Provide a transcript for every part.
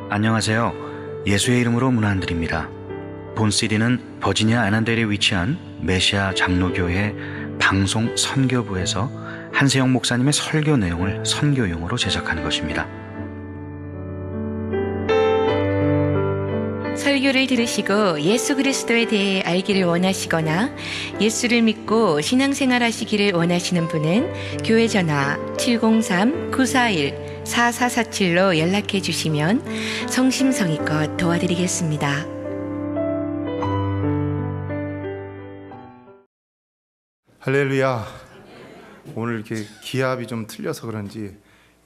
안녕하세요. 예수의 이름으로 문안 안 드립니다. 본 CD는 버지니아 애난델에 위치한 메시아 장로교회 방송 선교부에서 한세영 목사님의 설교 내용을 선교용으로 제작한 것입니다. 설교를 들으시고 예수 그리스도에 대해 알기를 원하시거나 예수를 믿고 신앙생활 하시기를 원하시는 분은 교회 전화 703-941-4447로 연락해 주시면 성심성의껏 도와드리겠습니다. 할렐루야. 오늘 이렇게 기압이 좀 틀려서 그런지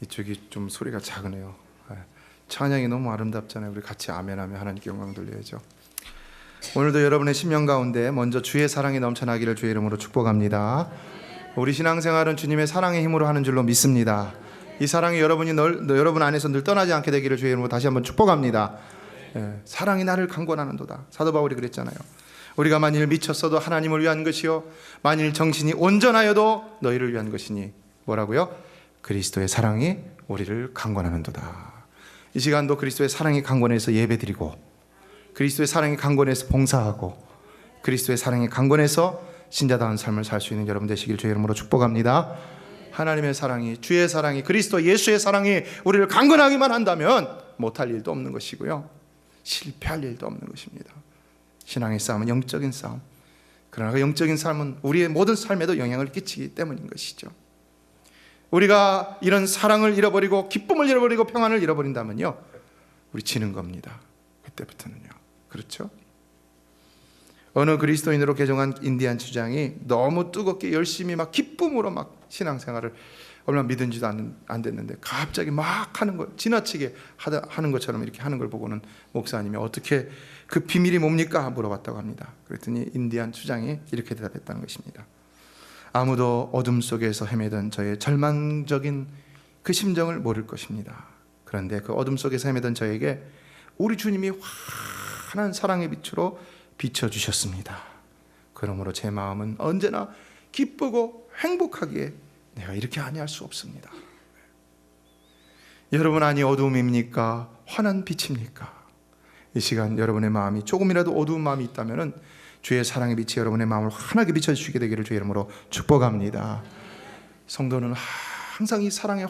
이쪽이 좀 소리가 작으네요. 찬양이 너무 아름답잖아요. 우리 같이 아멘하며 하나님께 영광 돌려야죠. 오늘도 여러분의 심령 가운데 먼저 주의 사랑이 넘쳐나기를 주의 이름으로 축복합니다. 우리 신앙생활은 주님의 사랑의 힘으로 하는 줄로 믿습니다. 이 사랑이 여러분 안에서 늘 떠나지 않게 되기를 주의 이름으로 다시 한번 축복합니다. 사랑이 나를 강권하는도다. 사도 바울이 그랬잖아요. 우리가 만일 미쳤어도 하나님을 위한 것이요 만일 정신이 온전하여도 너희를 위한 것이니 뭐라고요? 그리스도의 사랑이 우리를 강권하는도다. 이 시간도 그리스도의 사랑이 강권해서 예배드리고 그리스도의 사랑이 강권해서 봉사하고 그리스도의 사랑이 강권해서 신자다운 삶을 살 수 있는 여러분 되시길 주의 이름으로 축복합니다. 하나님의 사랑이, 주의 사랑이, 그리스도 예수의 사랑이 우리를 강권하기만 한다면 못할 일도 없는 것이고요 실패할 일도 없는 것입니다. 신앙의 싸움은 영적인 싸움. 그러나 그 영적인 삶은 우리의 모든 삶에도 영향을 끼치기 때문인 것이죠. 우리가 이런 사랑을 잃어버리고 기쁨을 잃어버리고 평안을 잃어버린다면요 우리 지는 겁니다. 그때부터는요. 그렇죠? 어느 그리스도인으로 개종한 인디안 주장이 너무 뜨겁게 열심히 막 기쁨으로 막 신앙생활을 얼마 믿은지도 안 됐는데 갑자기 막 하는 거 지나치게 하는 것처럼 이렇게 하는 걸 보고는 목사님이 어떻게 그 비밀이 뭡니까? 물어봤다고 합니다. 그랬더니 인디안 주장이 이렇게 대답했다는 것입니다. 아무도 어둠 속에서 헤매던 저의 절망적인 그 심정을 모를 것입니다. 그런데 그 어둠 속에서 헤매던 저에게 우리 주님이 환한 사랑의 빛으로 비춰주셨습니다. 그러므로 제 마음은 언제나 기쁘고 행복하기에 내가 이렇게 아니할 수 없습니다. 여러분 안이 어두움입니까? 환한 빛입니까? 이 시간 여러분의 마음이 조금이라도 어두운 마음이 있다면 주의 사랑의 빛이 여러분의 마음을 환하게 비춰주시게 되기를 주의 이름으로 축복합니다. 성도는 항상 이 사랑의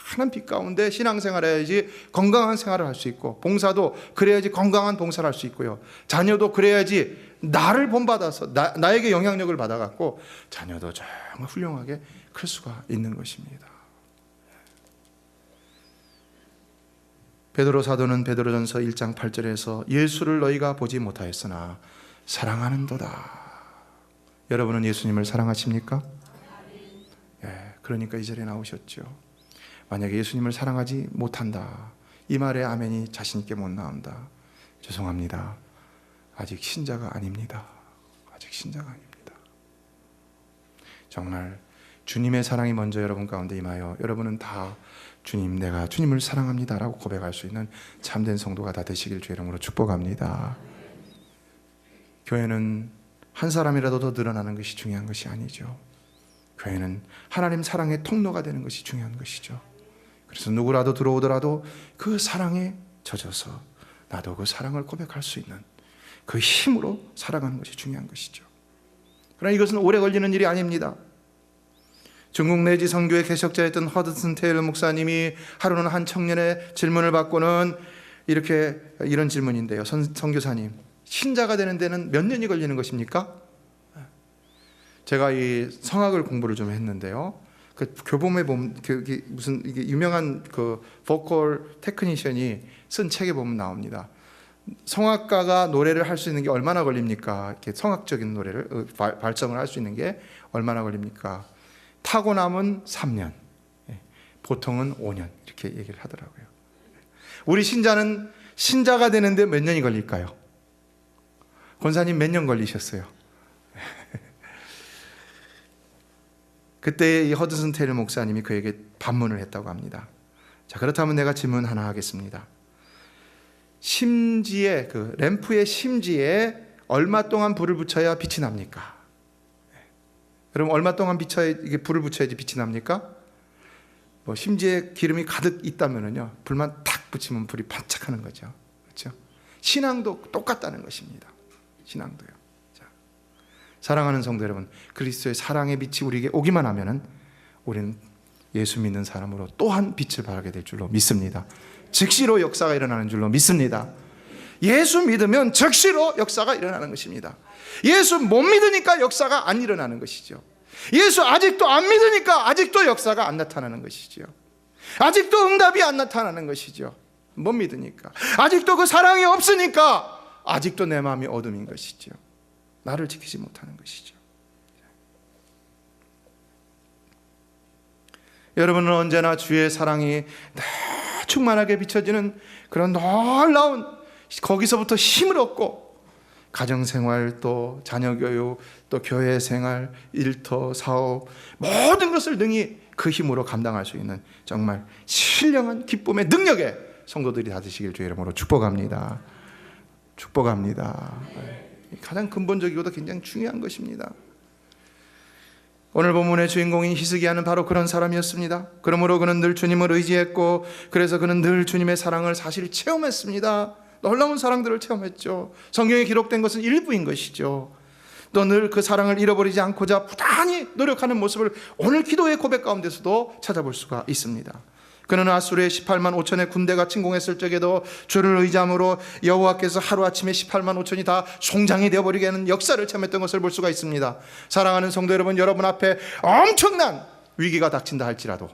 환한 빛 가운데 신앙생활을 해야지 건강한 생활을 할 수 있고 봉사도 그래야지 건강한 봉사를 할 수 있고요 자녀도 그래야지 나를 본받아서 나에게 영향력을 받아갖고 자녀도 정말 훌륭하게 클 수가 있는 것입니다. 베드로 사도는 베드로전서 1장 8절에서 예수를 너희가 보지 못하였으나 사랑하는도다. 여러분은 예수님을 사랑하십니까? 그러니까 이 절에 나오셨죠. 만약에 예수님을 사랑하지 못한다 이 말에 아멘이 자신 있게 못 나온다. 죄송합니다. 아직 신자가 아닙니다. 아직 신자가 아닙니다. 정말 주님의 사랑이 먼저 여러분 가운데 임하여 여러분은 다 주님, 내가 주님을 사랑합니다 라고 고백할 수 있는 참된 성도가 다 되시길 주의 이름으로 축복합니다. 교회는 한 사람이라도 더 늘어나는 것이 중요한 것이 아니죠. 교회는 하나님 사랑의 통로가 되는 것이 중요한 것이죠. 그래서 누구라도 들어오더라도 그 사랑에 젖어서 나도 그 사랑을 고백할 수 있는 그 힘으로 살아가는 것이 중요한 것이죠. 그러나 이것은 오래 걸리는 일이 아닙니다. 중국 내지 선교의 개척자였던 허드슨 테일러 목사님이 하루는 한 청년의 질문을 받고는 이런 질문인데요. 선교사님, 신자가 되는 데는 몇 년이 걸리는 것입니까? 제가 이 성악을 공부를 좀 했는데요. 그 교보에 보면 무슨 이게 유명한 그 보컬 테크니션이 쓴 책에 보면 나옵니다. 성악가가 노래를 할 수 있는 게 얼마나 걸립니까? 이렇게 성악적인 노래를 발성을 할 수 있는 게 얼마나 걸립니까? 타고남은 3년, 보통은 5년 이렇게 얘기를 하더라고요. 우리 신자는 신자가 되는데 몇 년이 걸릴까요? 권사님 몇 년 걸리셨어요? 그때 이 허드슨 테일러 목사님이 그에게 반문을 했다고 합니다. 자, 그렇다면 내가 질문 하나 하겠습니다. 심지에 그 램프의 심지에 얼마 동안 불을 붙여야 빛이 납니까? 그럼 얼마 동안 이게 불을 붙여야지 빛이 납니까? 뭐 심지에 기름이 가득 있다면은요 불만 탁 붙이면 불이 반짝하는 거죠. 그렇죠? 신앙도 똑같다는 것입니다. 신앙도요. 자, 사랑하는 성도 여러분, 그리스도의 사랑의 빛이 우리에게 오기만 하면은 우리는 예수 믿는 사람으로 또한 빛을 발하게 될 줄로 믿습니다. 즉시로 역사가 일어나는 줄로 믿습니다. 예수 믿으면 즉시로 역사가 일어나는 것입니다. 예수 못 믿으니까 역사가 안 일어나는 것이죠. 예수 아직도 안 믿으니까 아직도 역사가 안 나타나는 것이죠. 아직도 응답이 안 나타나는 것이죠. 못 믿으니까. 아직도 그 사랑이 없으니까 아직도 내 마음이 어둠인 것이죠. 나를 지키지 못하는 것이죠. 여러분은 언제나 주의 사랑이 충만하게 비춰지는 그런 놀라운, 거기서부터 힘을 얻고 가정생활, 또 자녀교육, 또 교회생활, 일터, 사업, 모든 것을 능히 그 힘으로 감당할 수 있는 정말 신령한 기쁨의 능력에 성도들이 다 되시길 주의 이름으로 축복합니다. 축복합니다. 가장 근본적이고도 굉장히 중요한 것입니다. 오늘 본문의 주인공인 히스기야는 바로 그런 사람이었습니다. 그러므로 그는 늘 주님을 의지했고, 그래서 그는 늘 주님의 사랑을 사실 체험했습니다. 놀라운 사랑들을 체험했죠. 성경에 기록된 것은 일부인 것이죠. 또 늘 그 사랑을 잃어버리지 않고자 부단히 노력하는 모습을 오늘 기도의 고백 가운데서도 찾아볼 수가 있습니다. 그는 아수르의 18만 5천의 군대가 침공했을 적에도 주를 의지함으로 여호와께서 하루아침에 18만 5천이 다 송장이 되어버리게 하는 역사를 체험했던 것을 볼 수가 있습니다. 사랑하는 성도 여러분, 여러분 앞에 엄청난 위기가 닥친다 할지라도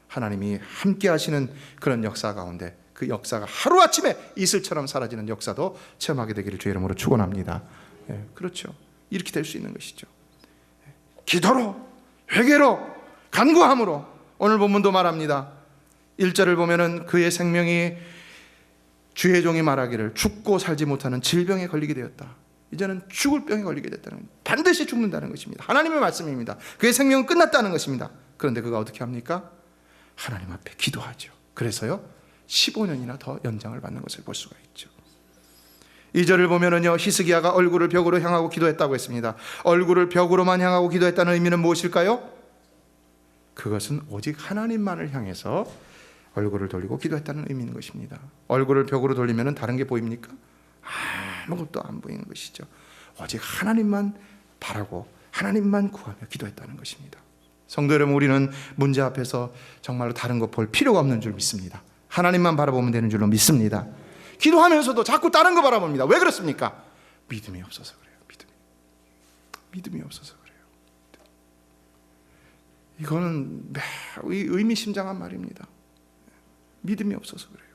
하나님이 함께 하시는 그런 역사 가운데 그 역사가 하루아침에 이슬처럼 사라지는 역사도 체험하게 되기를 주의 이름으로 축원합니다. 그렇죠. 이렇게 될 수 있는 것이죠. 기도로, 회개로, 간구함으로. 오늘 본문도 말합니다. 1절을 보면은 그의 생명이, 주의 종이 말하기를 죽고 살지 못하는 질병에 걸리게 되었다. 이제는 죽을 병에 걸리게 됐다는, 반드시 죽는다는 것입니다. 하나님의 말씀입니다. 그의 생명은 끝났다는 것입니다. 그런데 그가 어떻게 합니까? 하나님 앞에 기도하죠. 그래서요 15년이나 더 연장을 받는 것을 볼 수가 있죠. 2절을 보면은요, 히스기야가 얼굴을 벽으로 향하고 기도했다고 했습니다. 얼굴을 벽으로만 향하고 기도했다는 의미는 무엇일까요? 그것은 오직 하나님만을 향해서 얼굴을 돌리고 기도했다는 의미인 것입니다. 얼굴을 벽으로 돌리면 다른 게 보입니까? 아무것도 안 보이는 것이죠. 오직 하나님만 바라고 하나님만 구하며 기도했다는 것입니다. 성도 여러분, 우리는 문제 앞에서 정말로 다른 거 볼 필요가 없는 줄 믿습니다. 하나님만 바라보면 되는 줄로 믿습니다. 기도하면서도 자꾸 다른 거 바라봅니다. 왜 그렇습니까? 믿음이 없어서 그래요. 믿음이 없어서 그래요. 이거는 의미심장한 말입니다. 믿음이 없어서 그래요.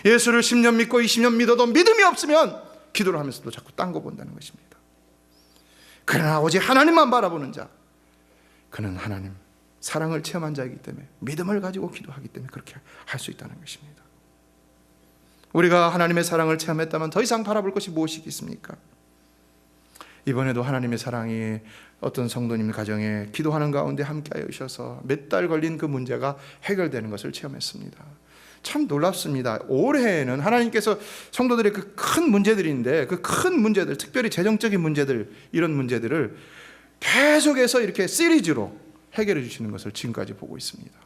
예수를 10년 믿고 20년 믿어도 믿음이 없으면 기도를 하면서도 자꾸 딴 거 본다는 것입니다. 그러나 오직 하나님만 바라보는 자, 그는 하나님 사랑을 체험한 자이기 때문에 믿음을 가지고 기도하기 때문에 그렇게 할 수 있다는 것입니다. 우리가 하나님의 사랑을 체험했다면 더 이상 바라볼 것이 무엇이겠습니까? 이번에도 하나님의 사랑이 어떤 성도님 가정에 기도하는 가운데 함께하여 주셔서 몇 달 걸린 그 문제가 해결되는 것을 체험했습니다. 참 놀랍습니다. 올해에는 하나님께서 성도들의 그 큰 문제들인데, 그 큰 문제들, 특별히 재정적인 문제들, 이런 문제들을 계속해서 이렇게 시리즈로 해결해 주시는 것을 지금까지 보고 있습니다.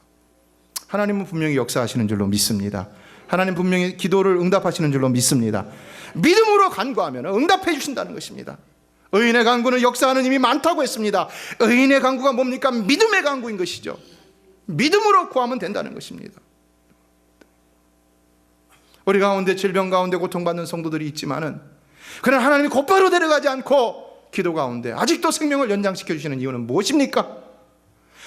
하나님은 분명히 역사하시는 줄로 믿습니다. 하나님 분명히 기도를 응답하시는 줄로 믿습니다. 믿음으로 간구하면 응답해 주신다는 것입니다. 의인의 간구는 역사하는 힘이 많다고 했습니다. 의인의 간구가 뭡니까? 믿음의 간구인 것이죠. 믿음으로 구하면 된다는 것입니다. 우리 가운데 질병 가운데 고통받는 성도들이 있지만은, 그러나 하나님이 곧바로 데려가지 않고 기도 가운데 아직도 생명을 연장시켜 주시는 이유는 무엇입니까?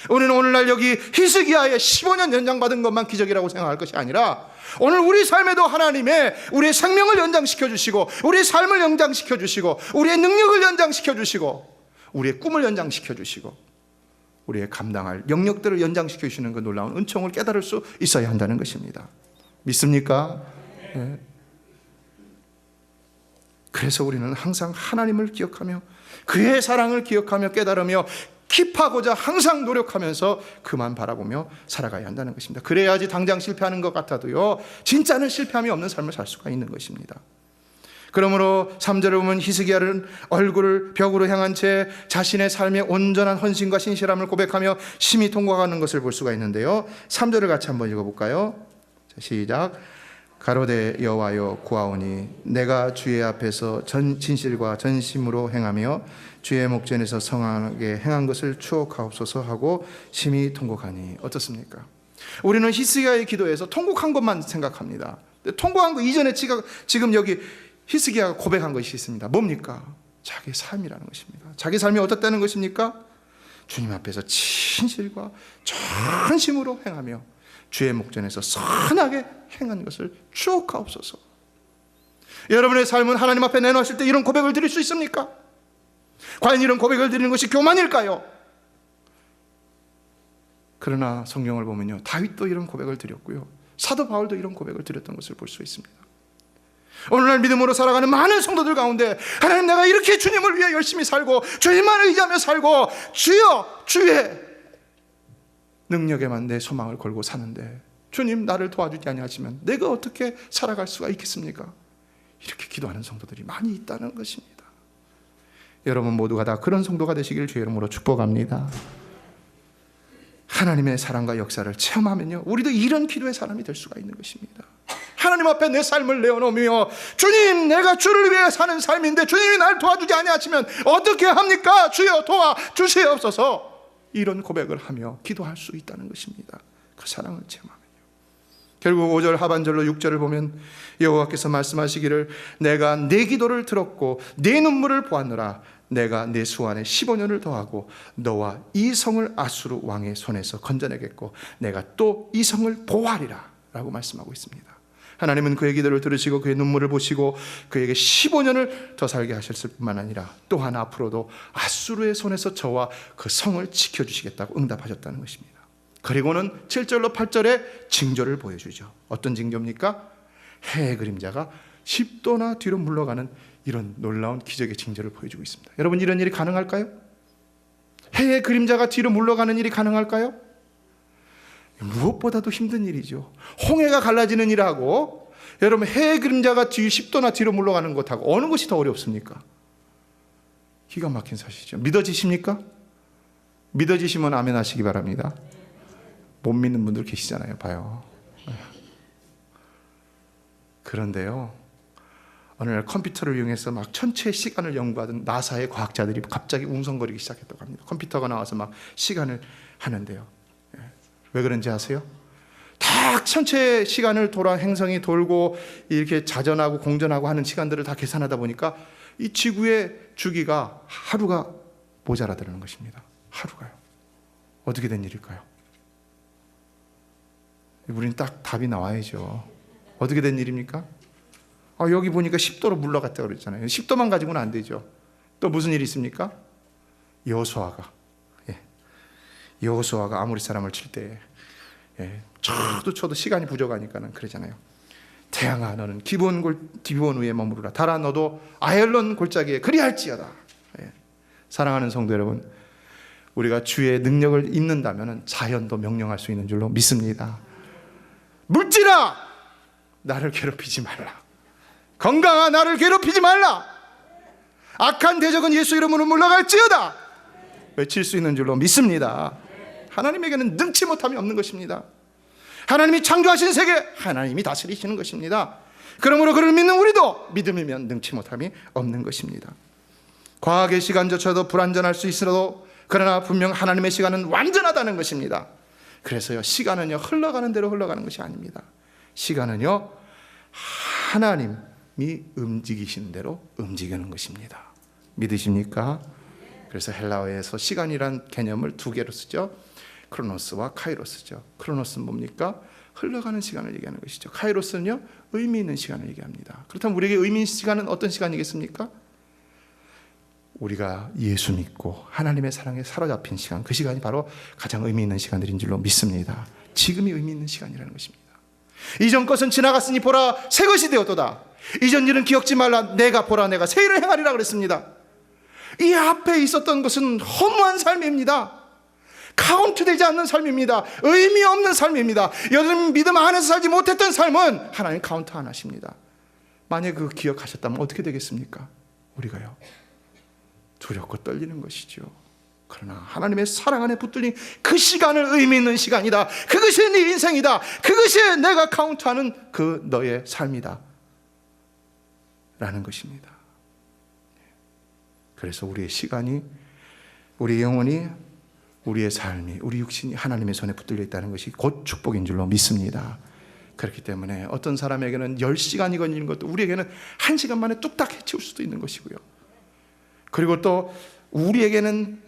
우리는 오늘날 여기 히스기야의 15년 연장받은 것만 기적이라고 생각할 것이 아니라, 오늘 우리 삶에도 하나님의 우리의 생명을 연장시켜 주시고, 우리의 삶을 연장시켜 주시고, 우리의 능력을 연장시켜 주시고, 우리의 꿈을 연장시켜 주시고, 우리의 감당할 영역들을 연장시켜 주시는 그 놀라운 은총을 깨달을 수 있어야 한다는 것입니다. 믿습니까? 네. 그래서 우리는 항상 하나님을 기억하며 그의 사랑을 기억하며 깨달으며 킵하고자 항상 노력하면서 그만 바라보며 살아가야 한다는 것입니다. 그래야지 당장 실패하는 것 같아도요, 진짜는 실패함이 없는 삶을 살 수가 있는 것입니다. 그러므로 3절을 보면 히스기야는 얼굴을 벽으로 향한 채 자신의 삶의 온전한 헌신과 신실함을 고백하며 심히 통과하는 것을 볼 수가 있는데요, 3절을 같이 한번 읽어볼까요? 자, 시작. 가로되 여호와여 구하오니 내가 주의 앞에서 진실과 전심으로 행하며 주의 목전에서 성하게 행한 것을 추억하옵소서 하고 심히 통곡하니. 어떻습니까? 우리는 히스기야의 기도에서 통곡한 것만 생각합니다. 통곡한 거 이전에 지금 여기 히스기야가 고백한 것이 있습니다. 뭡니까? 자기 삶이라는 것입니다. 자기 삶이 어떻다는 것입니까? 주님 앞에서 진실과 전심으로 행하며 주의 목전에서 선하게 행한 것을 추억하옵소서. 여러분의 삶은 하나님 앞에 내놓으실 때 이런 고백을 드릴 수 있습니까? 과연 이런 고백을 드리는 것이 교만일까요? 그러나 성경을 보면요, 다윗도 이런 고백을 드렸고요, 사도 바울도 이런 고백을 드렸던 것을 볼 수 있습니다. 오늘날 믿음으로 살아가는 많은 성도들 가운데 하나님, 내가 이렇게 주님을 위해 열심히 살고 주님만 의지하며 살고 주여 주의 능력에만 내 소망을 걸고 사는데 주님 나를 도와주지 아니하시면 내가 어떻게 살아갈 수가 있겠습니까? 이렇게 기도하는 성도들이 많이 있다는 것입니다. 여러분 모두가 다 그런 성도가 되시길 주의 이름으로 축복합니다. 하나님의 사랑과 역사를 체험하면요, 우리도 이런 기도의 사람이 될 수가 있는 것입니다. 하나님 앞에 내 삶을 내어놓으며 주님, 내가 주를 위해 사는 삶인데 주님이 날 도와주지 아니하시면 어떻게 합니까? 주여 도와주시옵소서. 이런 고백을 하며 기도할 수 있다는 것입니다. 그 사랑을 체험하면요. 결국 5절 하반절로 6절을 보면 여호와께서 말씀하시기를 내가 내 기도를 들었고 내 눈물을 보았노라. 내가 내 수완에 15년을 더하고 너와 이 성을 아수르 왕의 손에서 건져내겠고 내가 또 이 성을 보호하리라 라고 말씀하고 있습니다. 하나님은 그의 기도를 들으시고 그의 눈물을 보시고 그에게 15년을 더 살게 하셨을 뿐만 아니라 또한 앞으로도 아수르의 손에서 저와 그 성을 지켜주시겠다고 응답하셨다는 것입니다. 그리고는 7절로 8절에 징조를 보여주죠. 어떤 징조입니까? 해의 그림자가 10도나 뒤로 물러가는 이런 놀라운 기적의 징조를 보여주고 있습니다. 여러분, 이런 일이 가능할까요? 해의 그림자가 뒤로 물러가는 일이 가능할까요? 무엇보다도 힘든 일이죠. 홍해가 갈라지는 일하고 여러분 해의 그림자가 10도나 뒤로 물러가는 것하고 어느 것이 더 어렵습니까? 기가 막힌 사실이죠. 믿어지십니까? 믿어지시면 아멘 하시기 바랍니다. 못 믿는 분들 계시잖아요. 봐요. 그런데요, 어느 날 컴퓨터를 이용해서 막 천체의 시간을 연구하던 나사의 과학자들이 갑자기 웅성거리기 시작했다고 합니다. 컴퓨터가 나와서 막 시간을 하는데요, 왜 그런지 아세요? 다 천체의 시간을 돌아 행성이 돌고 이렇게 자전하고 공전하고 하는 시간들을 다 계산하다 보니까 이 지구의 주기가 하루가 모자라다는 것입니다. 하루가요. 어떻게 된 일일까요? 우리는 딱 답이 나와야죠. 어떻게 된 일입니까? 여기 보니까 10도로 물러갔다고 그랬잖아요. 10도만 가지고는 안 되죠. 또 무슨 일이 있습니까? 여호수아가 아모리 사람을 칠 때 쳐도 시간이 부족하니까는 그러잖아요. 태양아 너는 기브온 위에 머무르라. 달아 너도 아열론 골짜기에 그리할지어다. 사랑하는 성도 여러분, 우리가 주의 능력을 입는다면 자연도 명령할 수 있는 줄로 믿습니다. 물질아 나를 괴롭히지 말라. 건강아 나를 괴롭히지 말라. 악한 대적은 예수 이름으로 물러갈지어다. 외칠 수 있는 줄로 믿습니다. 하나님에게는 능치 못함이 없는 것입니다. 하나님이 창조하신 세계, 하나님이 다스리시는 것입니다. 그러므로 그를 믿는 우리도 믿음이면 능치 못함이 없는 것입니다. 과학의 시간조차도 불완전할 수 있어도 그러나 분명 하나님의 시간은 완전하다는 것입니다. 그래서요, 시간은요 흘러가는 대로 흘러가는 것이 아닙니다. 시간은요 하나님이 움직이시는 대로 움직이는 것입니다. 믿으십니까? 그래서 헬라어에서 시간이란 개념을 두 개로 쓰죠. 크로노스와 카이로스죠. 크로노스는 뭡니까? 흘러가는 시간을 얘기하는 것이죠. 카이로스는요 의미 있는 시간을 얘기합니다. 그렇다면 우리에게 의미 있는 시간은 어떤 시간이겠습니까? 우리가 예수 믿고 하나님의 사랑에 사로잡힌 시간, 그 시간이 바로 가장 의미 있는 시간들인 줄로 믿습니다. 지금이 의미 있는 시간이라는 것입니다. 이전 것은 지나갔으니 보라 새 것이 되었도다. 이전 일은 기억지 말라. 내가 보라 내가 새 일을 행하리라 그랬습니다. 이 앞에 있었던 것은 허무한 삶입니다. 카운트되지 않는 삶입니다. 의미 없는 삶입니다. 여러분 믿음 안에서 살지 못했던 삶은 하나님 카운트 안 하십니다. 만약에 그 기억하셨다면 어떻게 되겠습니까? 우리가요 두렵고 떨리는 것이죠. 그러나 하나님의 사랑 안에 붙들린 그 시간을 의미 있는 시간이다. 그것이 네 인생이다. 그것이 내가 카운트하는 그 너의 삶이다 라는 것입니다. 그래서 우리의 시간이, 우리의 영혼이, 우리의 삶이, 우리 육신이 하나님의 손에 붙들려 있다는 것이 곧 축복인 줄로 믿습니다. 그렇기 때문에 어떤 사람에게는 10시간이 걸리는 것도 우리에게는 1시간 만에 뚝딱 해치울 수도 있는 것이고요. 그리고 또 우리에게는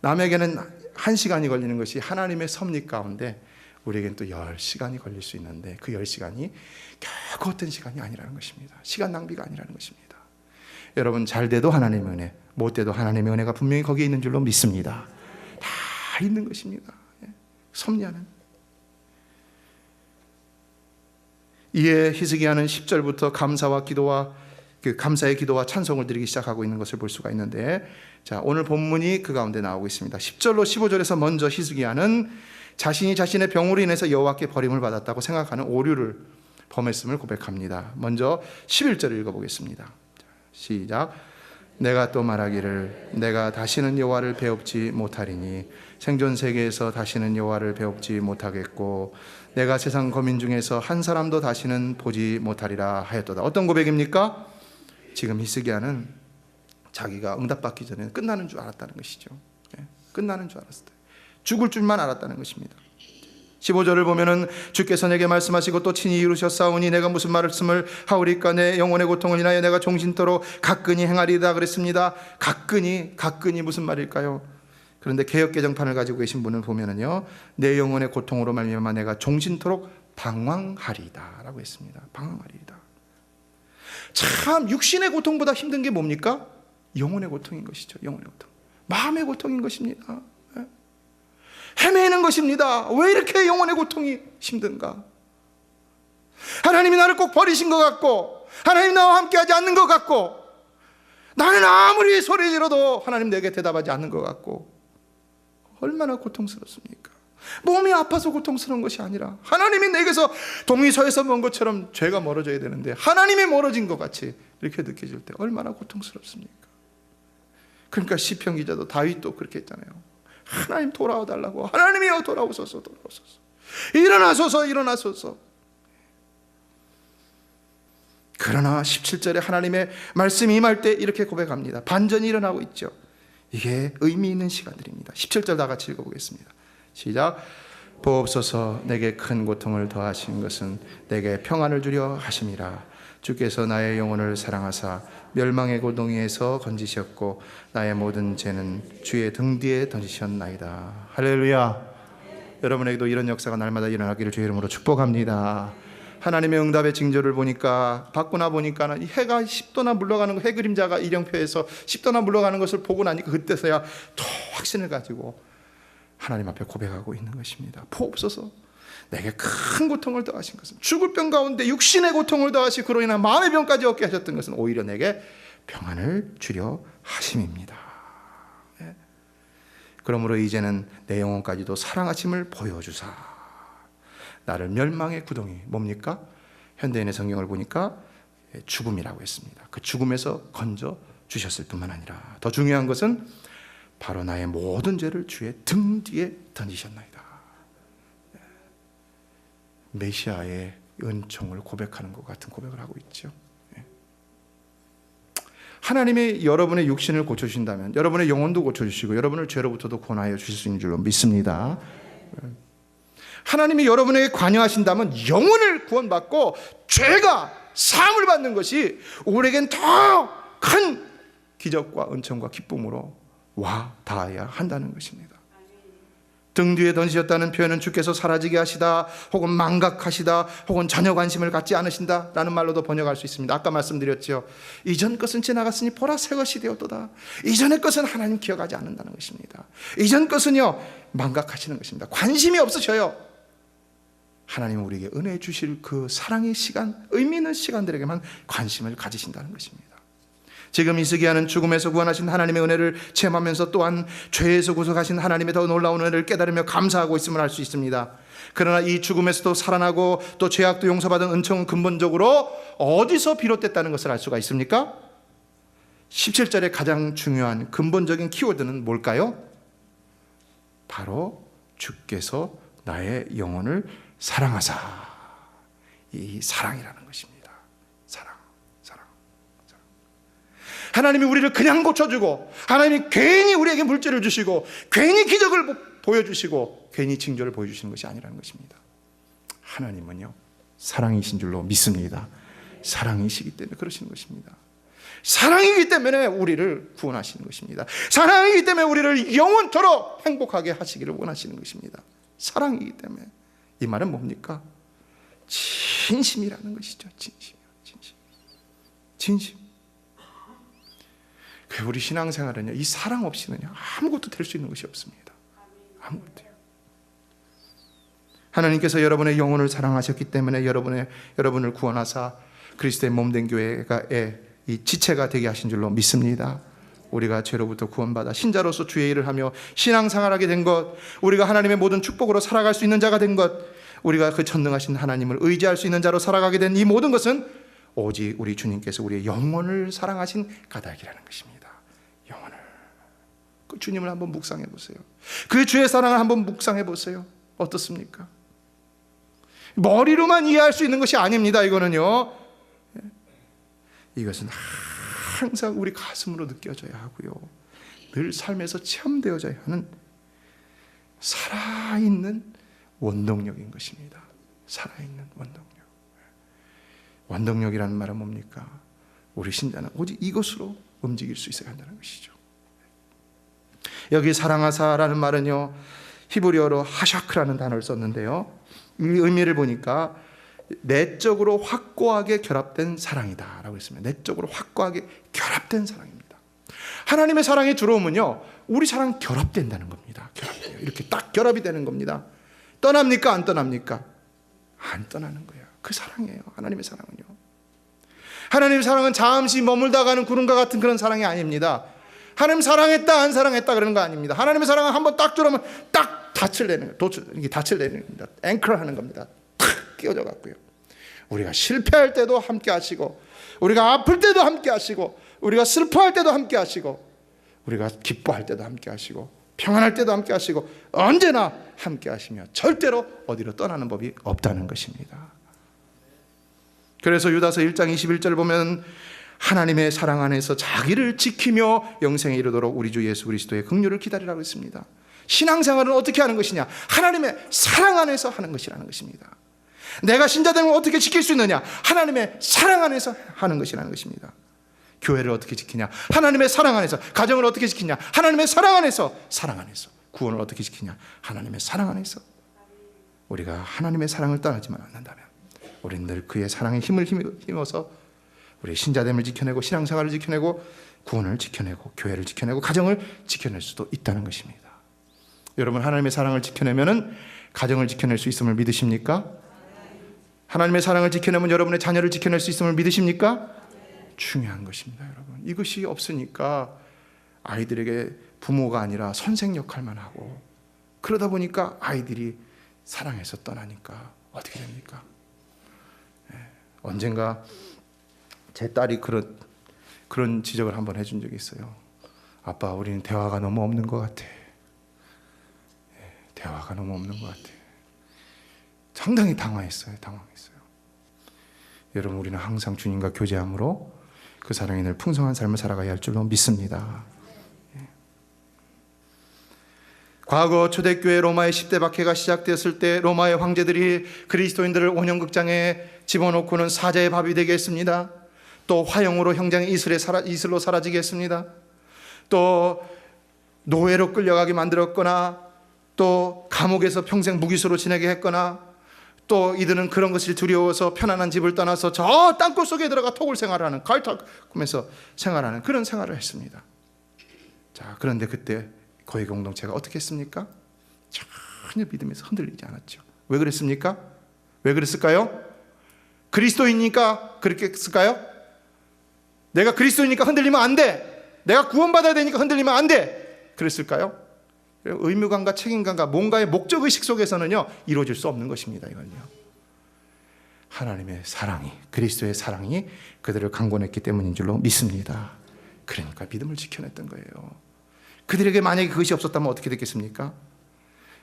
남에게는 1시간이 걸리는 것이 하나님의 섭리 가운데 우리에게는 또 10시간이 걸릴 수 있는데 그 10시간이 결코 어떤 시간이 아니라는 것입니다. 시간 낭비가 아니라는 것입니다. 여러분, 잘 돼도 하나님의 은혜, 못 돼도 하나님의 은혜가 분명히 거기에 있는 줄로 믿습니다. 다 있는 것입니다. 섭리하는. 이에 히스기야는 10절부터 감사와 기도와 감사의 기도와 찬송을 드리기 시작하고 있는 것을 볼 수가 있는데, 자, 오늘 본문이 그 가운데 나오고 있습니다. 10절로 15절에서 먼저 히스기야는 자신이 자신의 병으로 인해서 여호와께 버림을 받았다고 생각하는 오류를 범했음을 고백합니다. 먼저 11절을 읽어보겠습니다. 시작. 내가 또 말하기를 내가 다시는 여호와를 배웁지 못하리니 생존 세계에서 다시는 여호와를 배웁지 못하겠고 내가 세상 거민 중에서 한 사람도 다시는 보지 못하리라 하였도다. 어떤 고백입니까? 지금 히스기야는 자기가 응답받기 전에 끝나는 줄 알았다는 것이죠. 끝나는 줄 알았어요. 죽을 줄만 알았다는 것입니다. 15절을 보면은 주께서 내게 말씀하시고 또 친히 이루셨사오니 내가 무슨 말씀을 하오리까. 내 영혼의 고통을 인하여 내가 종신토록 가끈히 행하리다 그랬습니다. 가끈히 무슨 말일까요? 그런데 개역개정판을 가지고 계신 분을 보면은요, 내 영혼의 고통으로 말미암아 내가 종신토록 방황하리다 라고 했습니다. 방황하리다. 참 육신의 고통보다 힘든 게 뭡니까? 영혼의 고통인 것이죠. 영혼의 고통, 마음의 고통인 것입니다. 헤매는 것입니다. 왜 이렇게 영혼의 고통이 힘든가? 하나님이 나를 꼭 버리신 것 같고, 하나님 나와 함께하지 않는 것 같고, 나는 아무리 소리 지르도 하나님 내게 대답하지 않는 것 같고, 얼마나 고통스럽습니까? 몸이 아파서 고통스러운 것이 아니라 하나님이 내게서 동이서에서 먼 것처럼 죄가 멀어져야 되는데 하나님이 멀어진 것 같이 이렇게 느껴질 때 얼마나 고통스럽습니까? 그러니까 시편 기자도 다윗도 그렇게 했잖아요. 하나님 돌아와 달라고. 하나님이여 돌아오소서, 돌아오소서. 일어나소서, 일어나소서. 그러나 17절에 하나님의 말씀이 임할 때 이렇게 고백합니다. 반전이 일어나고 있죠. 이게 의미 있는 시간들입니다. 17절 다 같이 읽어보겠습니다. 시작. 보옵소서, 내게 큰 고통을 더하신 것은 내게 평안을 주려 하심이라. 주께서 나의 영혼을 사랑하사 멸망의 고동에서 건지셨고 나의 모든 죄는 주의 등 뒤에 던지셨나이다. 할렐루야. 여러분에게도 이런 역사가 날마다 일어나기를 주의 이름으로 축복합니다. 하나님의 응답의 징조를 보니까, 받고나 보니까 해가 10도나 물러가는 거, 해 그림자가 일령표에서 10도나 물러가는 것을 보고 나니까 그때서야 더 확신을 가지고 하나님 앞에 고백하고 있는 것입니다. 보옵소서, 내게 큰 고통을 더하신 것은, 죽을 병 가운데 육신의 고통을 더하시 그로 인한 마음의 병까지 얻게 하셨던 것은 오히려 내게 평안을 주려 하심입니다. 그러므로 이제는 내 영혼까지도 사랑하심을 보여주사 나를 멸망의 구덩이, 뭡니까? 현대인의 성경을 보니까 죽음이라고 했습니다. 그 죽음에서 건져 주셨을 뿐만 아니라 더 중요한 것은 바로 나의 모든 죄를 주의 등 뒤에 던지셨나이다. 메시아의 은총을 고백하는 것 같은 고백을 하고 있죠. 하나님이 여러분의 육신을 고쳐주신다면 여러분의 영혼도 고쳐주시고 여러분을 죄로부터도 구원하여 주실 수 있는 줄로 믿습니다. 하나님이 여러분에게 관여하신다면 영혼을 구원받고 죄가 사함을 받는 것이 우리에겐 더 큰 기적과 은총과 기쁨으로 와 닿아야 한다는 것입니다. 등 뒤에 던지셨다는 표현은 주께서 사라지게 하시다, 혹은 망각하시다, 혹은 전혀 관심을 갖지 않으신다 라는 말로도 번역할 수 있습니다. 아까 말씀드렸죠. 이전 것은 지나갔으니 보라 새 것이 되었도다. 이전의 것은 하나님 기억하지 않는다는 것입니다. 이전 것은요, 망각하시는 것입니다. 관심이 없으셔요. 하나님은 우리에게 은혜 주실 그 사랑의 시간, 의미 있는 시간들에게만 관심을 가지신다는 것입니다. 지금 히스기야는 죽음에서 구원하신 하나님의 은혜를 체험하면서 또한 죄에서 구속하신 하나님의 더 놀라운 은혜를 깨달으며 감사하고 있음을 알 수 있습니다. 그러나 이 죽음에서도 살아나고 또 죄악도 용서받은 은총은 근본적으로 어디서 비롯됐다는 것을 알 수가 있습니까? 17절의 가장 중요한 근본적인 키워드는 뭘까요? 바로 주께서 나의 영혼을 사랑하사. 이 사랑이라는 것입니다. 사랑. 하나님이 우리를 그냥 고쳐주고, 하나님이 괜히 우리에게 물질을 주시고, 괜히 기적을 보여주시고, 괜히 징조를 보여주시는 것이 아니라는 것입니다. 하나님은요, 사랑이신 줄로 믿습니다. 사랑이시기 때문에 그러시는 것입니다. 사랑이기 때문에 우리를 구원하시는 것입니다. 사랑이기 때문에 우리를 영원토록 행복하게 하시기를 원하시는 것입니다. 사랑이기 때문에. 이 말은 뭡니까? 진심이라는 것이죠. 진심. 우리 신앙생활은요, 이 사랑 없이는요, 아무것도 될 수 있는 것이 없습니다. 아무것도요. 하나님께서 여러분의 영혼을 사랑하셨기 때문에 여러분을 구원하사 그리스도의 몸된 교회의 이 지체가 되게 하신 줄로 믿습니다. 우리가 죄로부터 구원받아 신자로서 주의 일을 하며 신앙생활하게 된 것, 우리가 하나님의 모든 축복으로 살아갈 수 있는 자가 된 것, 우리가 그 전능하신 하나님을 의지할 수 있는 자로 살아가게 된 이 모든 것은 오직 우리 주님께서 우리의 영혼을 사랑하신 까닭이라는 것입니다. 영혼을. 그 주님을 한번 묵상해 보세요. 그 주의 사랑을 한번 묵상해 보세요. 어떻습니까? 머리로만 이해할 수 있는 것이 아닙니다. 이거는요, 이것은 항상 우리 가슴으로 느껴져야 하고요, 늘 삶에서 체험되어져야 하는 살아있는 원동력인 것입니다. 살아있는 원동력. 원동력이라는 말은 뭡니까? 우리 신자는 오직 이것으로 움직일 수 있어야 한다는 것이죠. 여기 사랑하사라는 말은요, 히브리어로 하샤크라는 단어를 썼는데요, 이 의미를 보니까 내적으로 확고하게 결합된 사랑이다 라고 했습니다. 내적으로 확고하게 결합된 사랑입니다. 하나님의 사랑이 들어오면요, 우리 사랑 결합된다는 겁니다. 결합돼요. 이렇게 딱 결합이 되는 겁니다. 떠납니까? 안 떠납니까? 안 떠나는 거예요. 그 사랑이에요. 하나님의 사랑은요. 하나님의 사랑은 잠시 머물다 가는 구름과 같은 그런 사랑이 아닙니다. 하나님 사랑했다 안 사랑했다 그러는 거 아닙니다. 하나님의 사랑은 한번 딱 들어오면 딱 닻을 내는 거예요. 이게 닻을 내는 겁니다. 앵커를 하는 겁니다. 탁 끼워져 갖고요, 우리가 실패할 때도 함께 하시고, 우리가 아플 때도 함께 하시고, 우리가 슬퍼할 때도 함께 하시고, 우리가 기뻐할 때도 함께 하시고, 평안할 때도 함께 하시고, 언제나 함께 하시며 절대로 어디로 떠나는 법이 없다는 것입니다. 그래서 유다서 1장 21절을 보면 하나님의 사랑 안에서 자기를 지키며 영생에 이르도록 우리 주 예수 그리스도의 긍휼을 기다리라고 했습니다. 신앙생활은 어떻게 하는 것이냐? 하나님의 사랑 안에서 하는 것이라는 것입니다. 내가 신자 되면 어떻게 지킬 수 있느냐? 하나님의 사랑 안에서 하는 것이라는 것입니다. 교회를 어떻게 지키냐? 하나님의 사랑 안에서. 가정을 어떻게 지키냐? 하나님의 사랑 안에서. 사랑 안에서. 구원을 어떻게 지키냐? 하나님의 사랑 안에서. 우리가 하나님의 사랑을 떠나지만 않는다면 우리는 늘 그의 사랑에 힘을 힘입어서 우리 신자됨을 지켜내고, 신앙생활을 지켜내고, 구원을 지켜내고, 교회를 지켜내고, 가정을 지켜낼 수도 있다는 것입니다. 여러분, 하나님의 사랑을 지켜내면 가정을 지켜낼 수 있음을 믿으십니까? 하나님의 사랑을 지켜내면 여러분의 자녀를 지켜낼 수 있음을 믿으십니까? 중요한 것입니다. 여러분, 이것이 없으니까 아이들에게 부모가 아니라 선생 역할만 하고, 그러다 보니까 아이들이 사랑해서 떠나니까 어떻게 됩니까? 언젠가 제 딸이 그런 지적을 한번 해준 적이 있어요. 아빠, 우리는 대화가 너무 없는 것 같아. 대화가 너무 없는 것 같아. 상당히 당황했어요. 여러분, 우리는 항상 주님과 교제함으로 그 사랑이 늘 풍성한 삶을 살아가야 할 줄로 믿습니다. 과거 초대교회 로마의 10대 박해가 시작되었을 때 로마의 황제들이 그리스도인들을 원형극장에 집어넣고는 사자의 밥이 되게 했습니다. 또 화형으로 형장의 이슬로 사라지게 했습니다. 또 노예로 끌려가게 만들었거나, 또 감옥에서 평생 무기수로 지내게 했거나, 또 이들은 그런 것을 두려워서 편안한 집을 떠나서 저 땅굴 속에 들어가 토굴 생활하는, 갈탁하면서 생활하는 그런 생활을 했습니다. 자, 그런데 그때 거의 공동체가 어떻게 했습니까? 전혀 믿음에서 흔들리지 않았죠. 왜 그랬습니까? 왜 그랬을까요? 그리스도이니까 그렇게 했을까요? 내가 그리스도이니까 흔들리면 안 돼. 내가 구원받아야 되니까 흔들리면 안 돼. 그랬을까요? 의무감과 책임감과 뭔가의 목적의식 속에서는요, 이루어질 수 없는 것입니다. 이건요, 하나님의 사랑이, 그리스도의 사랑이 그들을 강권했기 때문인 줄로 믿습니다. 그러니까 믿음을 지켜냈던 거예요. 그들에게 만약에 그것이 없었다면 어떻게 됐겠습니까?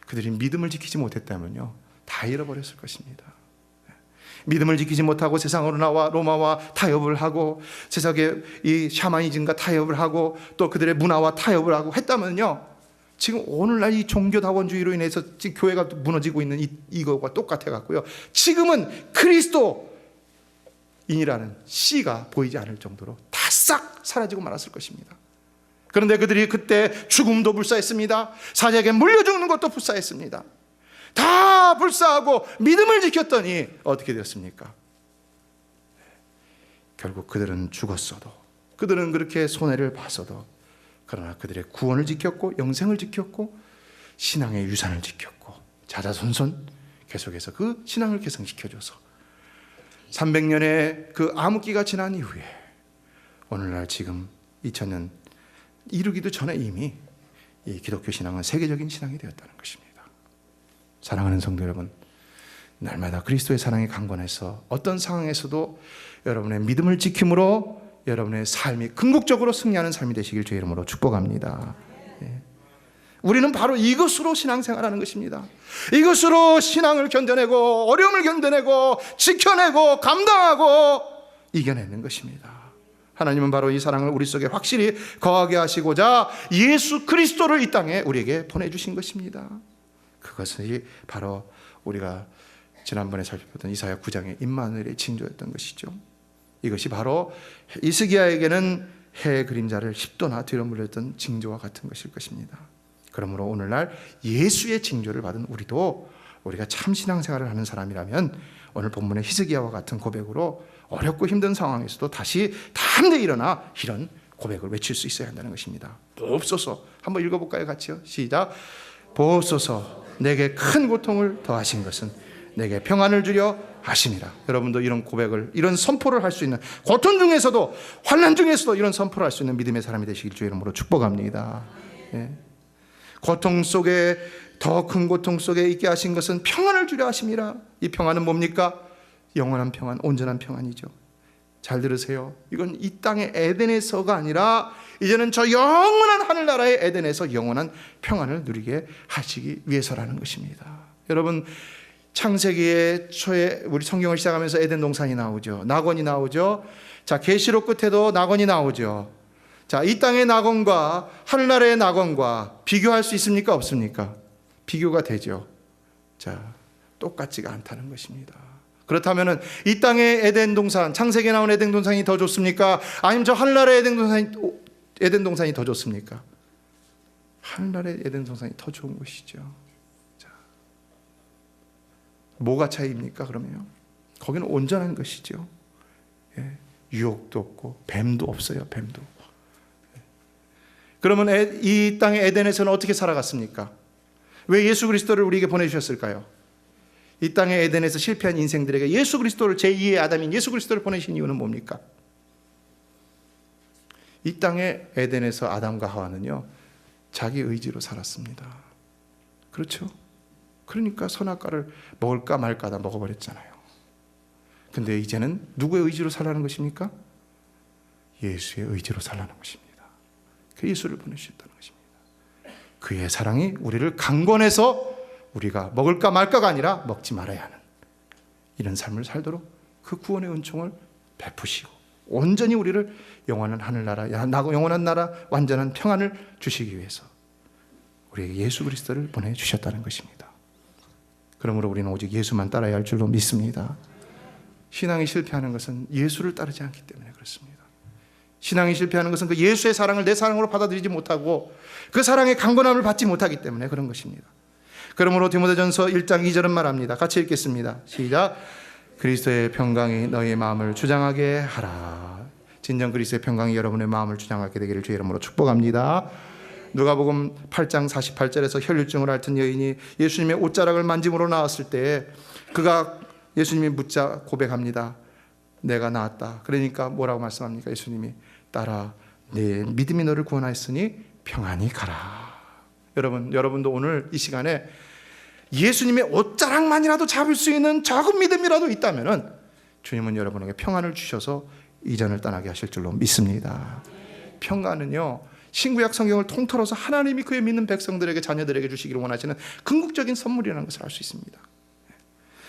그들이 믿음을 지키지 못했다면요, 다 잃어버렸을 것입니다. 믿음을 지키지 못하고 세상으로 나와 로마와 타협을 하고 세상의 이 샤머니즘과 타협을 하고 또 그들의 문화와 타협을 하고 했다면요, 지금 오늘날 이 종교다원주의로 인해서 지금 교회가 무너지고 있는 이거와 똑같아 갖고요, 지금은 그리스도인이라는 씨가 보이지 않을 정도로 다 싹 사라지고 말았을 것입니다. 그런데 그들이 그때 죽음도 불사했습니다. 사자에게 물려 죽는 것도 불사했습니다. 다 불사하고 믿음을 지켰더니 어떻게 되었습니까? 결국 그들은 죽었어도, 그들은 그렇게 손해를 봤어도, 그러나 그들의 구원을 지켰고 영생을 지켰고 신앙의 유산을 지켰고 자자손손 계속해서 그 신앙을 개성시켜줘서 300년의 그 암흑기가 지난 이후에 오늘날 지금 2000년 이르기도 전에 이미 이 기독교 신앙은 세계적인 신앙이 되었다는 것입니다. 사랑하는 성도 여러분, 날마다 그리스도의 사랑이 강건해서 어떤 상황에서도 여러분의 믿음을 지킴으로 여러분의 삶이 궁극적으로 승리하는 삶이 되시길 주의 이름으로 축복합니다. 우리는 바로 이것으로 신앙생활하는 것입니다. 이것으로 신앙을 견뎌내고 어려움을 견뎌내고 지켜내고 감당하고 이겨내는 것입니다. 하나님은 바로 이 사랑을 우리 속에 확실히 거하게 하시고자 예수 그리스도를 이 땅에 우리에게 보내주신 것입니다. 그것이 바로 우리가 지난번에 살펴봤던 이사야 9장의 임마누엘의 징조였던 것이죠. 이것이 바로 히스기야에게는 해의 그림자를 10도나 뒤로 물렸던 징조와 같은 것일 것입니다. 그러므로 오늘날 예수의 징조를 받은 우리도, 우리가 참 신앙생활을 하는 사람이라면 오늘 본문의 히스기야와 같은 고백으로 어렵고 힘든 상황에서도 다시 담대히 일어나 이런 고백을 외칠 수 있어야 한다는 것입니다. 보옵소서. 한번 읽어볼까요? 같이요. 시작. 보옵소서. 내게 큰 고통을 더하신 것은 내게 평안을 주려 하심이라. 여러분도 이런 고백을, 이런 선포를 할 수 있는, 고통 중에서도 환난 중에서도 이런 선포를 할 수 있는 믿음의 사람이 되시길 주의 이름으로 축복합니다. 예. 고통 속에, 더 큰 고통 속에 있게 하신 것은 평안을 주려 하심이라. 이 평안은 뭡니까? 영원한 평안, 온전한 평안이죠. 잘 들으세요. 이건 이 땅의 에덴에서가 아니라 이제는 저 영원한 하늘나라의 에덴에서 영원한 평안을 누리게 하시기 위해서라는 것입니다. 여러분, 창세기의 초에 우리 성경을 시작하면서 에덴 동산이 나오죠. 낙원이 나오죠. 자, 계시록 끝에도 낙원이 나오죠. 자, 이 땅의 낙원과 하늘나라의 낙원과 비교할 수 있습니까? 없습니까? 비교가 되죠. 자, 똑같지가 않다는 것입니다. 그렇다면 이 땅의 에덴 동산, 창세기에 나온 에덴 동산이 더 좋습니까? 아니면 저 하늘나라의 에덴 동산이 더 좋습니까? 하늘나라의 에덴 동산이 더 좋은 것이죠. 자, 뭐가 차이입니까? 그러면 거기는 온전한 것이죠. 예, 유혹도 없고 뱀도 없어요. 뱀도. 그러면 이 땅의 에덴에서는 어떻게 살아갔습니까? 왜 예수 그리스도를 우리에게 보내주셨을까요? 이 땅의 에덴에서 실패한 인생들에게 예수 그리스도를, 제2의 아담인 예수 그리스도를 보내신 이유는 뭡니까? 이 땅의 에덴에서 아담과 하와는요, 자기 의지로 살았습니다. 그렇죠? 그러니까 선악과를 먹을까 말까 다 먹어버렸잖아요. 근데 이제는 누구의 의지로 살라는 것입니까? 예수의 의지로 살라는 것입니다. 그 예수를 보내주셨다는 것입니다. 그의 사랑이 우리를 강권해서 우리가 먹을까 말까가 아니라 먹지 말아야 하는 이런 삶을 살도록 그 구원의 은총을 베푸시고 온전히 우리를 영원한 하늘나라, 영원한 나라, 완전한 평안을 주시기 위해서 우리에게 예수 그리스도를 보내주셨다는 것입니다. 그러므로 우리는 오직 예수만 따라야 할 줄로 믿습니다. 신앙이 실패하는 것은 예수를 따르지 않기 때문에 그렇습니다. 신앙이 실패하는 것은 그 예수의 사랑을 내 사랑으로 받아들이지 못하고 그 사랑의 강건함을 받지 못하기 때문에 그런 것입니다. 그러므로 디모데전서 1장 2절은 말합니다. 같이 읽겠습니다. 시작. 그리스도의 평강이 너희의 마음을 주장하게 하라. 진정 그리스도의 평강이 여러분의 마음을 주장하게 되기를 주의 이름으로 축복합니다. 누가복음 8장 48절에서 혈류증을 앓던 여인이 예수님의 옷자락을 만짐으로 나왔을 때 그가 예수님이 묻자 고백합니다. 내가 나았다. 그러니까 뭐라고 말씀합니까? 예수님이 따라 내 믿음이 너를 구원하였으니 평안히 가라. 여러분도 오늘 이 시간에 예수님의 옷자락만이라도 잡을 수 있는 작은 믿음이라도 있다면 주님은 여러분에게 평안을 주셔서 이전을 떠나게 하실 줄로 믿습니다. 평안은요, 신구약 성경을 통틀어서 하나님이 그의 믿는 백성들에게, 자녀들에게 주시기를 원하시는 궁극적인 선물이라는 것을 알 수 있습니다.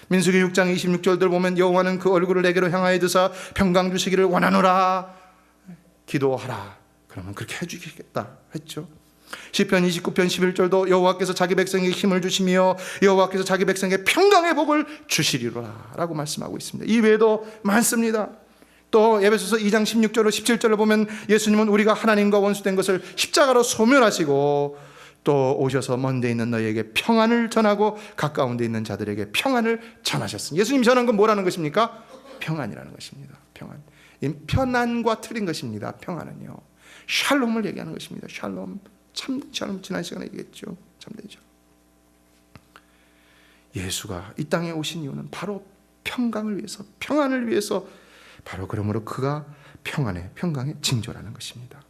민수기 6장 26절들 보면 여호와는 그 얼굴을 내게로 향하여 드사 평강 주시기를 원하노라, 기도하라. 그러면 그렇게 해주시겠다 했죠. 시편 29편 11절도 여호와께서 자기 백성에게 힘을 주시며 여호와께서 자기 백성에게 평강의 복을 주시리로라 라고 말씀하고 있습니다. 이 외에도 많습니다. 또 에베소서 2장 16절로 17절을 보면 예수님은 우리가 하나님과 원수된 것을 십자가로 소멸하시고 또 오셔서 먼 데 있는 너희에게 평안을 전하고 가까운 데 있는 자들에게 평안을 전하셨습니다. 예수님이 전한 건 뭐라는 것입니까? 평안이라는 것입니다. 평안. 편안과 틀린 것입니다. 평안은요, 샬롬을 얘기하는 것입니다. 샬롬, 참된 샬롬, 지난 시간에 얘기했죠. 참된 샬롬. 예수가 이 땅에 오신 이유는 바로 평강을 위해서, 평안을 위해서, 바로 그러므로 그가 평강의 징조라는 것입니다.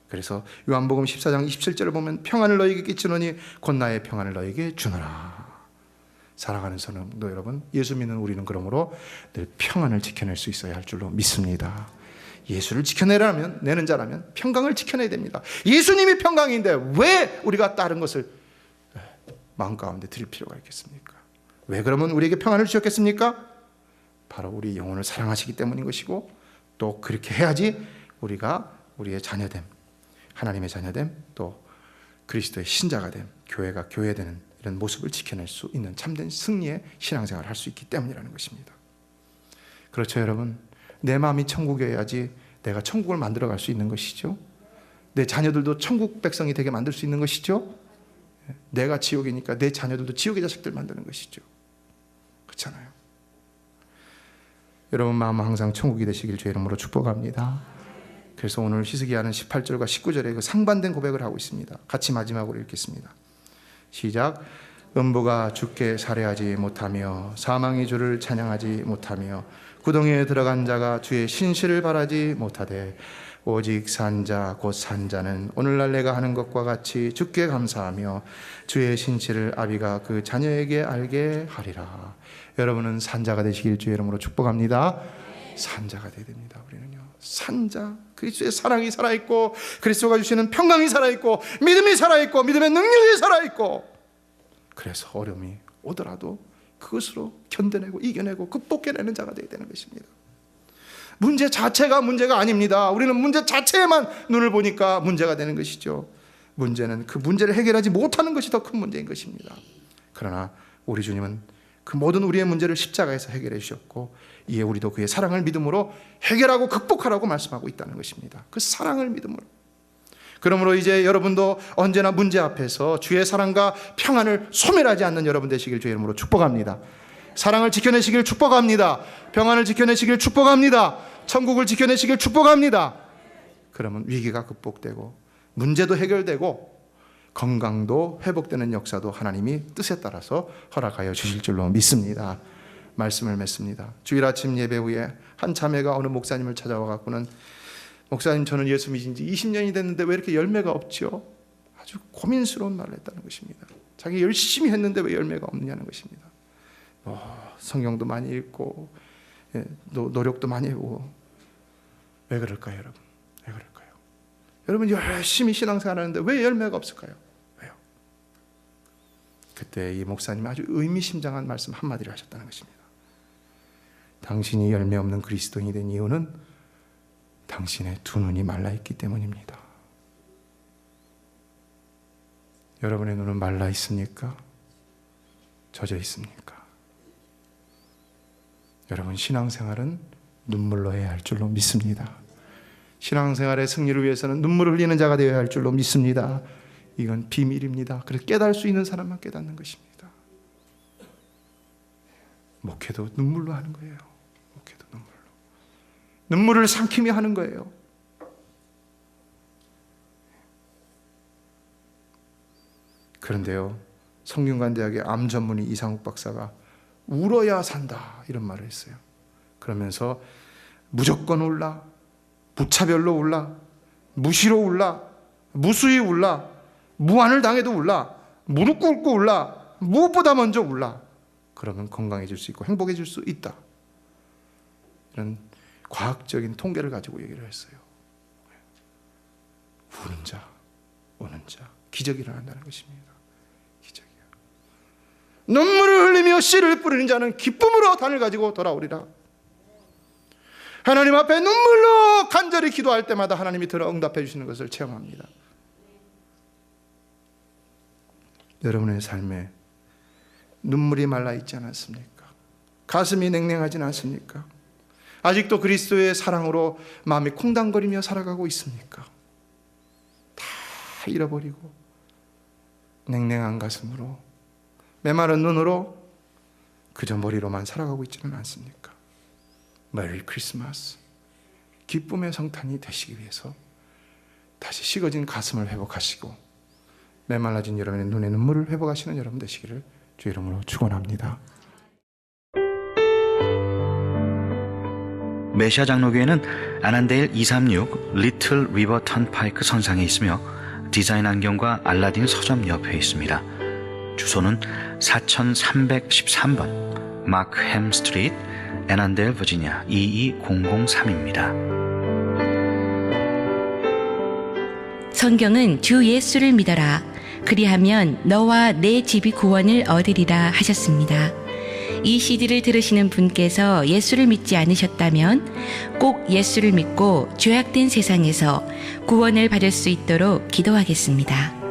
그래서 요한복음 14장 27절을 보면 평안을 너희에게 끼치노니 곧 나의 평안을 너희에게 주노라. 사랑하는 성도 여러분, 예수 믿는 우리는 그러므로 늘 평안을 지켜낼 수 있어야 할 줄로 믿습니다. 예수를 지켜내려면, 내는 자라면 평강을 지켜내야 됩니다. 예수님이 평강인데 왜 우리가 다른 것을 마음 가운데 드릴 필요가 있겠습니까? 왜 그러면 우리에게 평안을 주셨겠습니까? 바로 우리 영혼을 사랑하시기 때문인 것이고, 또 그렇게 해야지 우리가 우리의 자녀됨, 하나님의 자녀됨, 또 그리스도의 신자가 됨, 교회가 교회되는 이런 모습을 지켜낼 수 있는 참된 승리의 신앙생활을 할 수 있기 때문이라는 것입니다. 그렇죠, 여러분? 내 마음이 천국이어야지 내가 천국을 만들어갈 수 있는 것이죠. 내 자녀들도 천국 백성이 되게 만들 수 있는 것이죠. 내가 지옥이니까 내 자녀들도 지옥의 자식들 만드는 것이죠. 그렇잖아요. 여러분 마음 항상 천국이 되시길 주의 이름으로 축복합니다. 그래서 오늘 히스기야는 18절과 19절에 그 상반된 고백을 하고 있습니다. 같이 마지막으로 읽겠습니다. 시작. 음부가 주께 살해하지 못하며 사망이 주를 찬양하지 못하며 구덩이에 들어간 자가 주의 신실을 바라지 못하되 오직 산자 곧 산자는 오늘날 내가 하는 것과 같이 주께 감사하며 주의 신실을 아비가 그 자녀에게 알게 하리라. 여러분은 산자가 되시길 주의 이름으로 축복합니다. 산자가 되어야 됩니다. 우리는요, 산자, 그리스도의 사랑이 살아있고 그리스도가 주시는 평강이 살아있고 믿음이 살아있고 믿음의 능력이 살아있고, 그래서 어려움이 오더라도 그것으로 견뎌내고 이겨내고 극복해내는 자가 되어야 되는 것입니다. 문제 자체가 문제가 아닙니다. 우리는 문제 자체에만 눈을 보니까 문제가 되는 것이죠. 문제는 그 문제를 해결하지 못하는 것이 더 큰 문제인 것입니다. 그러나 우리 주님은 그 모든 우리의 문제를 십자가에서 해결해 주셨고, 이에 우리도 그의 사랑을 믿음으로 해결하고 극복하라고 말씀하고 있다는 것입니다. 그 사랑을 믿음으로. 그러므로 이제 여러분도 언제나 문제 앞에서 주의 사랑과 평안을 소멸하지 않는 여러분 되시길 주의 이름으로 축복합니다. 사랑을 지켜내시길 축복합니다. 평안을 지켜내시길 축복합니다. 천국을 지켜내시길 축복합니다. 그러면 위기가 극복되고 문제도 해결되고 건강도 회복되는 역사도 하나님이 뜻에 따라서 허락하여 주실 줄로 믿습니다. 말씀을 맺습니다. 주일 아침 예배 후에 한 자매가 어느 목사님을 찾아와 갖고는, 목사님 저는 예수 믿은 지 20년이 됐는데 왜 이렇게 열매가 없죠? 아주 고민스러운 말을 했다는 것입니다. 자기 열심히 했는데 왜 열매가 없느냐는 것입니다. 성경도 많이 읽고 노력도 많이 해보고, 왜 그럴까요, 여러분? 왜 그럴까요? 여러분 열심히 신앙생활하는데 왜 열매가 없을까요? 왜요? 그때 이 목사님이 아주 의미심장한 말씀 한마디를 하셨다는 것입니다. 당신이 열매 없는 그리스도인이 된 이유는 당신의 두 눈이 말라있기 때문입니다. 여러분의 눈은 말라 있습니까? 젖어 있습니까? 여러분 신앙생활은 눈물로 해야 할 줄로 믿습니다. 신앙생활의 승리를 위해서는 눈물을 흘리는 자가 되어야 할 줄로 믿습니다. 이건 비밀입니다. 그래서 깨달을 수 있는 사람만 깨닫는 것입니다. 목회도 눈물로 하는 거예요. 목회도 눈물로. 눈물을 삼키며 하는 거예요. 그런데요, 성균관대학의 암 전문의 이상욱 박사가 울어야 산다 이런 말을 했어요. 그러면서 무조건 울라, 무차별로 울라, 무시로 울라, 무수히 울라, 무한을 당해도 울라, 무릎 꿇고 울라, 무엇보다 먼저 울라. 그러면 건강해질 수 있고 행복해질 수 있다. 이런 과학적인 통계를 가지고 얘기를 했어요. 우는 자, 우는 자, 기적이 일어난다는 것입니다. 기적이야. 눈물을 흘리며 씨를 뿌리는 자는 기쁨으로 단을 가지고 돌아오리라. 하나님 앞에 눈물로 간절히 기도할 때마다 하나님이 들어 응답해 주시는 것을 체험합니다. 여러분의 삶에 눈물이 말라 있지 않았습니까? 가슴이 냉랭하진 않습니까? 아직도 그리스도의 사랑으로 마음이 콩당거리며 살아가고 있습니까? 다 잃어버리고 냉랭한 가슴으로 메마른 눈으로 그저 머리로만 살아가고 있지는 않습니까? 메리 크리스마스, 기쁨의 성탄이 되시기 위해서 다시 식어진 가슴을 회복하시고 메말라진 여러분의 눈에 눈물을 회복하시는 여러분 되시기를 주 이름으로 축원합니다. 메시아 장로교회는 아난데일 236 리틀 리버 턴파이크 선상에 있으며 디자인 안경과 알라딘 서점 옆에 있습니다. 주소는 4313번 마크햄 스트리트, 애난데일, 버지니아 22003입니다. 성경은 주 예수를 믿어라. 그리하면 너와 내 집이 구원을 얻으리라 하셨습니다. 이 CD를 들으시는 분께서 예수를 믿지 않으셨다면 꼭 예수를 믿고 죄악된 세상에서 구원을 받을 수 있도록 기도하겠습니다.